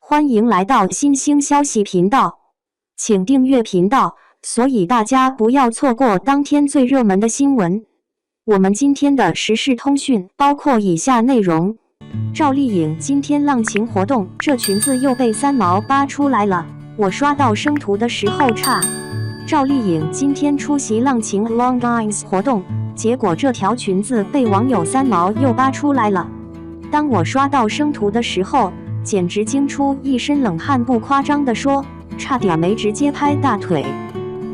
欢迎来到新兴消息频道，请订阅频道，所以大家不要错过当天最热门的新闻。我们今天的时事通讯包括以下内容：赵丽颖今天浪情活动，这裙子又被三毛扒出来了。我刷到生图的时候差。赵丽颖今天出席浪情 Long Lines 活动，结果这条裙子被网友三毛又扒出来了。当我刷到生图的时候，简直惊出一身冷汗，不夸张地说，差点没直接拍大腿。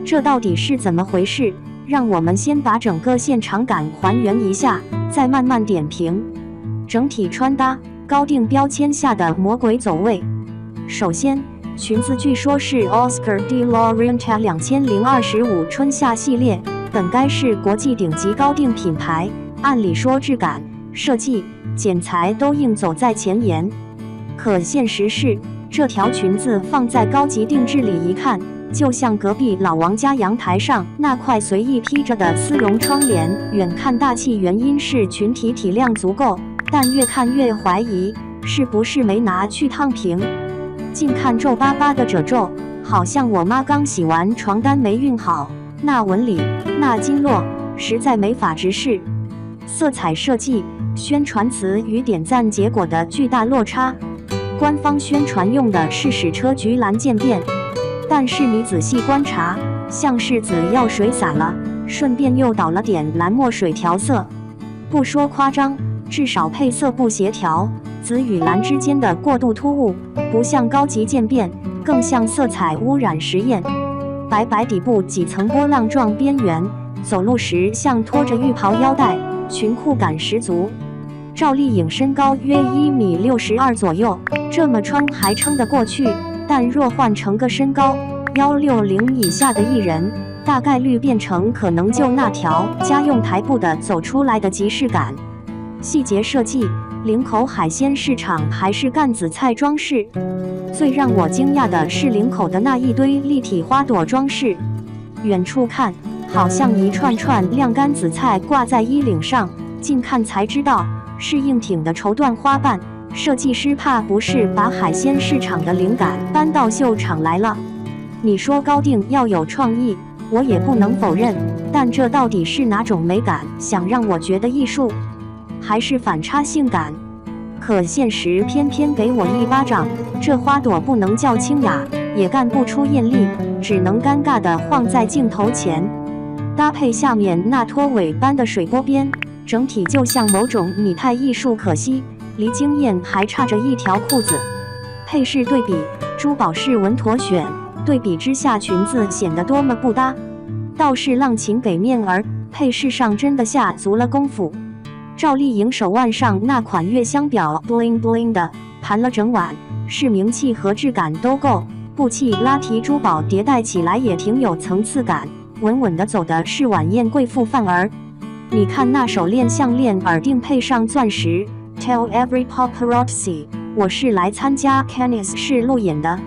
这到底是怎么回事？让我们先把整个现场感还原一下，再慢慢点评。整体穿搭，高定标签下的魔鬼走位。首先，裙子据说是 Oscar de la Renta 2025春夏系列，本该是国际顶级高定品牌，按理说质感、设计、剪裁都应走在前沿。可现实是，这条裙子放在高级定制里一看，就像隔壁老王家阳台上那块随意披着的丝绒窗帘，远看大气，原因是裙体体量足够，但越看越怀疑是不是没拿去烫平。近看皱巴巴的褶皱，好像我妈刚洗完床单没熨好，那纹理，那经络，实在没法直视。色彩设计、宣传词与点赞结果的巨大落差。官方宣传用的是矢车菊蓝渐变，但是你仔细观察，像是紫药水洒了，顺便又倒了点蓝墨水调色。不说夸张，至少配色不协调，紫与蓝之间的过度突兀，不像高级渐变，更像色彩污染实验。白白底部几层波浪状边缘，走路时像拖着浴袍腰带，裙裤感十足。赵丽颖身高约1.62米左右，这么穿还撑得过去，但若换成个身高160以下的艺人，大概率变成可能就那条家用台布的走出来的即视感。细节设计，林口海鲜市场还是干紫菜装饰。最让我惊讶的是林口的那一堆立体花朵装饰，远处看好像一串串晾干紫菜挂在衣领上，近看才知道是硬挺的绸缎花瓣。设计师怕不是把海鲜市场的灵感搬到秀场来了。你说高定要有创意，我也不能否认，但这到底是哪种美感？想让我觉得艺术，还是反差性感？可现实偏偏给我一巴掌，这花朵不能叫清雅，也干不出艳丽，只能尴尬地晃在镜头前。搭配下面那拖尾般的水波边，整体就像某种拟态艺术，可惜离惊艳还差着一条裤子。配饰对比，珠宝是稳妥选，对比之下裙子显得多么不搭。倒是浪琴给面儿，配饰上真的下足了功夫。赵丽颖手腕上那款月香表 bling bling 的，盘了整晚，是名气和质感都够，不气拉提珠宝叠戴起来也挺有层次感，稳稳的走的是晚宴贵妇范儿。你看那手链项链耳钉配上钻石， Tell every paparazzi 我是来参加 Cannes 市路演的。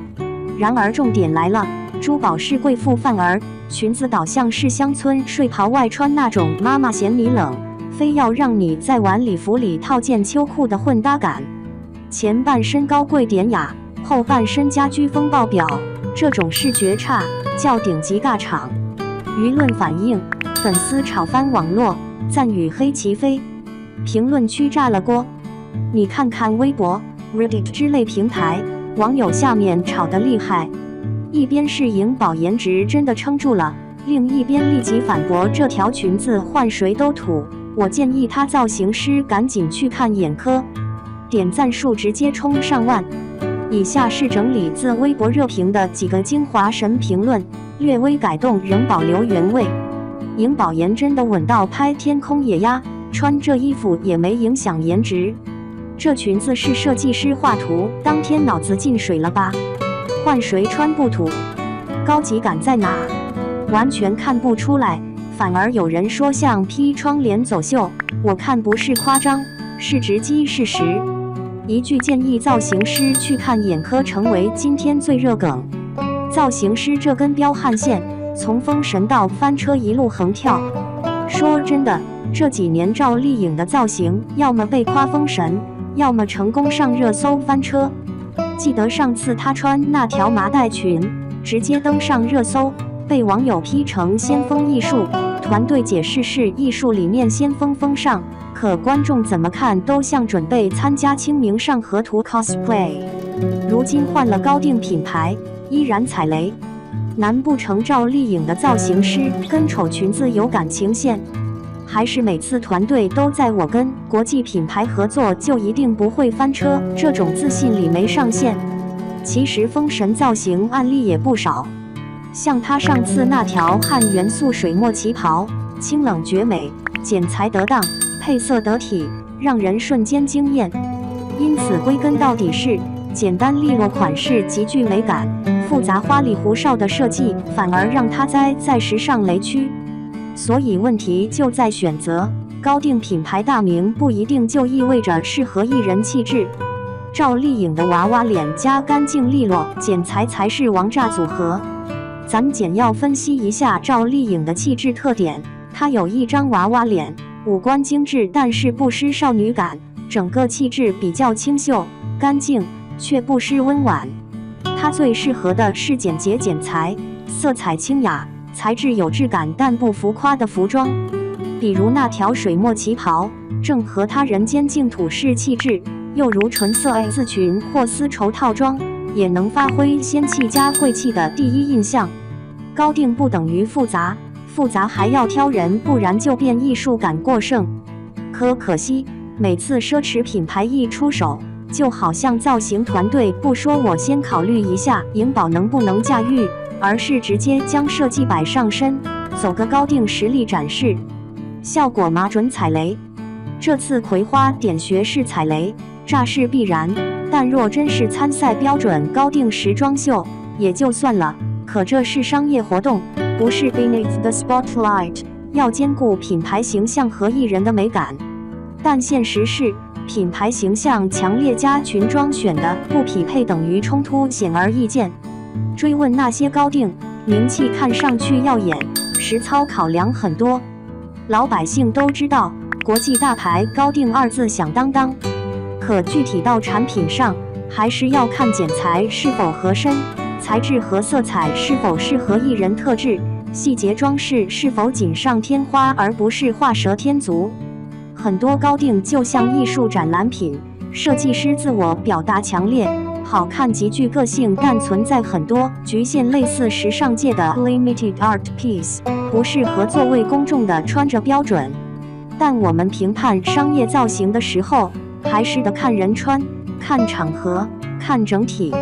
然而重点来了，珠宝是贵妇范儿，裙子倒像是乡村睡袍外穿那种妈妈嫌你冷，非要让你在晚礼服里套件秋裤的混搭感。前半身高贵典雅，后半身家居风爆表，这种视觉差叫顶级尬场。舆论反应，粉丝炒翻网络，赞誉黑齐飞，评论区炸了锅。你看看微博、Reddit 之类平台，网友下面吵得厉害。一边是颖宝颜值真的撑住了，另一边立即反驳这条裙子换谁都土。我建议他造型师赶紧去看眼科。点赞数直接冲上万。以下是整理自微博热评的几个精华神评论，略微改动仍保留原味。颖宝颜真的稳到拍天空也压，穿这衣服也没影响颜值。这裙子是设计师画图当天脑子进水了吧？换谁穿不土？高级感在哪？完全看不出来，反而有人说像披窗帘走秀，我看不是夸张，是直击事实。一句建议造型师去看眼科成为今天最热梗。造型师这根彪悍线，从封神到翻车一路横跳。说真的，这几年赵丽颖的造型，要么被夸封神，要么成功上热搜翻车。记得上次她穿那条麻袋裙，直接登上热搜，被网友批成先锋艺术。团队解释是艺术理念先锋风尚，可观众怎么看都像准备参加清明上河图 cosplay。如今换了高定品牌，依然踩雷。难不成赵丽颖的造型师跟丑裙子有感情线？还是每次团队都在我跟国际品牌合作就一定不会翻车这种自信里没上限？其实封神造型案例也不少，像她上次那条汉元素水墨旗袍，清冷绝美，剪裁得当，配色得体，让人瞬间惊艳。因此归根到底是简单利落款式极具美感，复杂花里胡哨的设计反而让她在时尚雷区。所以问题就在选择，高定品牌大名不一定就意味着适合艺人气质。赵丽颖的娃娃脸加干净利落剪裁才是王炸组合。咱简要分析一下赵丽颖的气质特点，她有一张娃娃脸，五官精致但是不失少女感，整个气质比较清秀干净，却不失温婉。她最适合的是简洁剪裁，色彩清雅，材质有质感但不浮夸的服装，比如那条水墨旗袍，正合她人间净土式气质；又如纯色 A 字裙或丝绸套装，也能发挥仙气加贵气的第一印象。高定不等于复杂，复杂还要挑人，不然就变艺术感过剩。可惜，每次奢侈品牌一出手，就好像造型团队不说我先考虑一下颖宝能不能驾驭，而是直接将设计摆上身，走个高定实力展示，效果马准踩雷。这次葵花点穴式踩雷，乍是必然，但若真是参赛标准高定时装秀也就算了，可这是商业活动，不是 beneath the spotlight， 要兼顾品牌形象和艺人的美感。但现实是，品牌形象强烈加裙装选的不匹配等于冲突，显而易见。追问那些高定名气看上去耀眼，实操考量很多，老百姓都知道国际大牌高定二字响当当，可具体到产品上，还是要看剪裁是否合身，材质和色彩是否适合艺人特质，细节装饰是否锦上添花而不是画蛇添足。很多高定就像艺术展览品，设计师自我表达强烈，好看极具个性，但存在很多局限，类似时尚界的 limited art piece， 不适合作为公众的穿着标准。但我们评判商业造型的时候，还是得看人穿，看场合，看整体。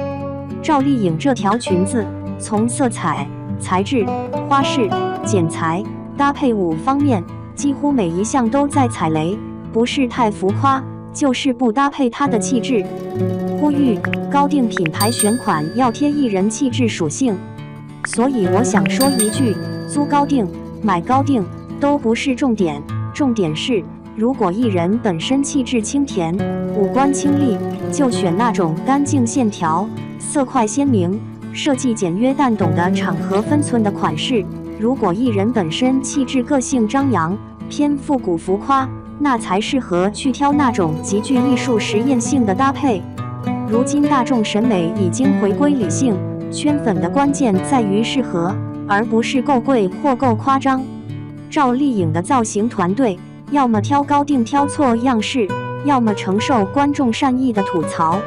赵丽颖这条裙子，从色彩、材质、花式、剪裁、搭配5方面，几乎每一项都在踩雷，不是太浮夸，就是不搭配她的气质。呼吁高定品牌选款要贴艺人气质属性。所以我想说一句，租高定、买高定都不是重点，重点是如果艺人本身气质清甜，五官清丽，就选那种干净线条、色块鲜明、设计简约但懂得场合分寸的款式。如果艺人本身气质个性张扬，偏复古浮夸，那才适合去挑那种极具艺术实验性的搭配。如今大众审美已经回归理性，圈粉的关键在于适合，而不是够贵或够夸张。赵丽颖的造型团队要么挑高定挑错样式，要么承受观众善意的吐槽。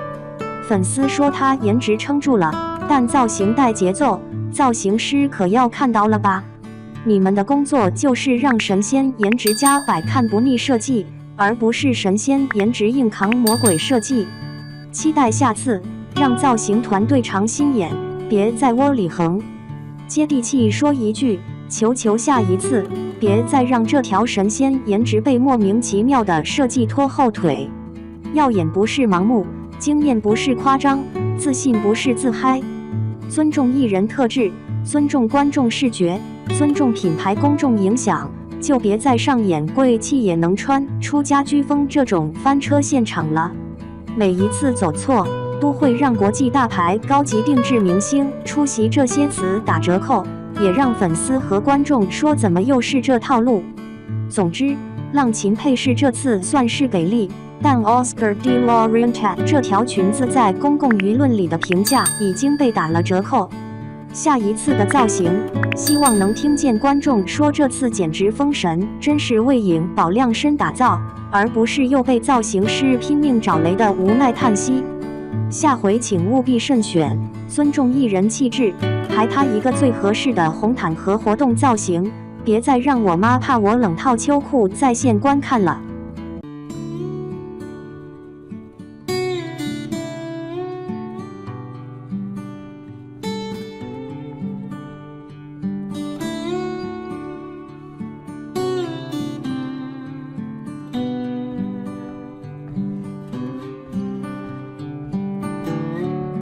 粉丝说她颜值撑住了，但造型带节奏，造型师可要看到了吧？你们的工作就是让神仙颜值加百看不腻设计，而不是神仙颜值硬扛魔鬼设计。期待下次，让造型团队长心眼，别在窝里横。接地气说一句，求求下一次别再让这条神仙颜值被莫名其妙的设计拖后腿。耀眼不是盲目，惊艳不是夸张，自信不是自嗨。尊重艺人特质，尊重观众视觉，尊重品牌公众影响，就别再上演贵气也能穿出家居风这种翻车现场了。每一次走错，都会让国际大牌高级定制明星出席这些词打折扣，也让粉丝和观众说怎么又是这套路。总之，浪琴配饰这次算是给力，但 Oscar de la Renta 这条裙子在公共舆论里的评价已经被打了折扣。下一次的造型，希望能听见观众说这次简直封神，真是为影宝量身打造，而不是又被造型师拼命找雷的无奈叹息。下回请务必慎选，尊重艺人气质，排他一个最合适的红毯和活动造型，别再让我妈怕我冷套秋裤在线观看了。